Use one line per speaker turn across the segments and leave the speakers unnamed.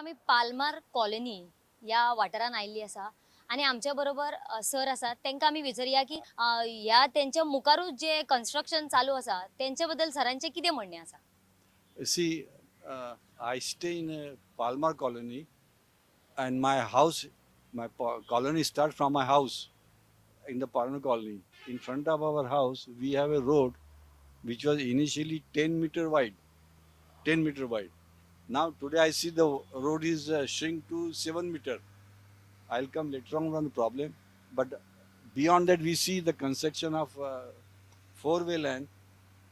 आम्ही palmar colony या वाठारान आयिल्ली आसा आणि आमच्या बरोबर सर आसात तांकां आमी विचारया की ह्या तेंच्या मुखारूच जे कन्स्ट्रक्शन चालू आसा तेंचे बद्दल सरांचे कितें म्हणणें आसा.
See, I stay in a Palmer colony, and my house, colony starts from my house in the Palmer colony. In front of our house, we have a road which was initially 10-meter wide. 10-meter wide. Now, today I see the road is shrink to 7 meter. I'll come later on the problem. But beyond that, we see the construction of four-way lane,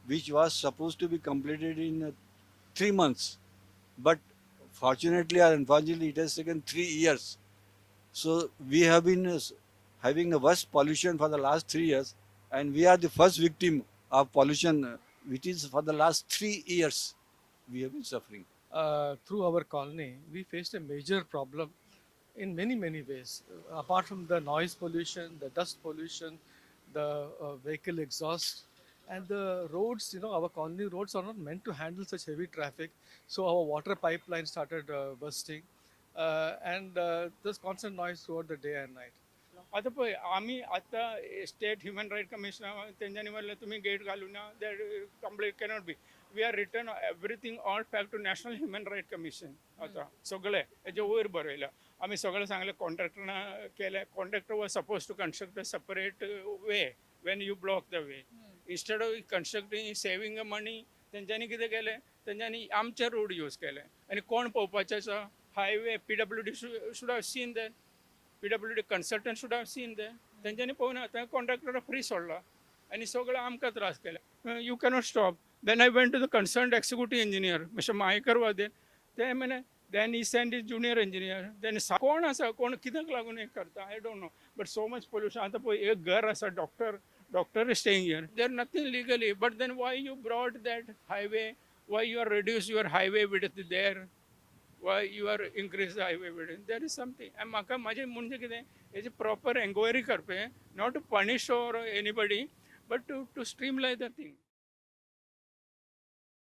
which was supposed to be completed in 3 months. But fortunately or unfortunately, it has taken 3 years. So we have been having a worst pollution for the last 3 years, and we are the first victim of pollution, which is for the last 3 years we have been suffering.
Through our colony, we faced a major problem in many ways. Apart from the noise pollution, the dust pollution, the vehicle exhaust, and the roads. Our colony roads are not meant to handle such heavy traffic. So our water pipeline started bursting, and there's constant noise throughout the day and night.
आता पळय आमी आता state human right commissioner तेंच्यांनी म्हणलें तुमी gate घालूं ना that complete cannot be we are return everything all fact to national human right commission आता सगळे हेजे वयर बरयल्या आमी सगळे सांगले कॉन्ट्रॅक्टरांना केले contractor was suppose to construct a separate way when you block the way instead of constructing saving money तेंच्यांनी कितें केलें तेंच्यांनी आमचे रोड यूज केले आनी कोण पळोवपाचें आसा highway PWD should have seen that PWD consultant should have seen that तेंच्यांनी पळोवना थंय कॉन्ट्रॅक्टर फ्री सोडला आनी सगळे आमकां त्रास केले you cannot stop then I went to the concern executive engineer mister Mayekar वादे ते म्हणे then he send is junior engineer then कोण आसा कोण कित्याक लागून हे करता I don't know but so much pollution आतां पळय एक घर आसा doctor staying here there nothing legally but then why you brought that highway why you are reduce your highway with there why you are increase the highway width there is something and म्हाका माझे म्हणजे कितें हेजी proper enquiry करपे not to punish or anybody but to streamline the thing.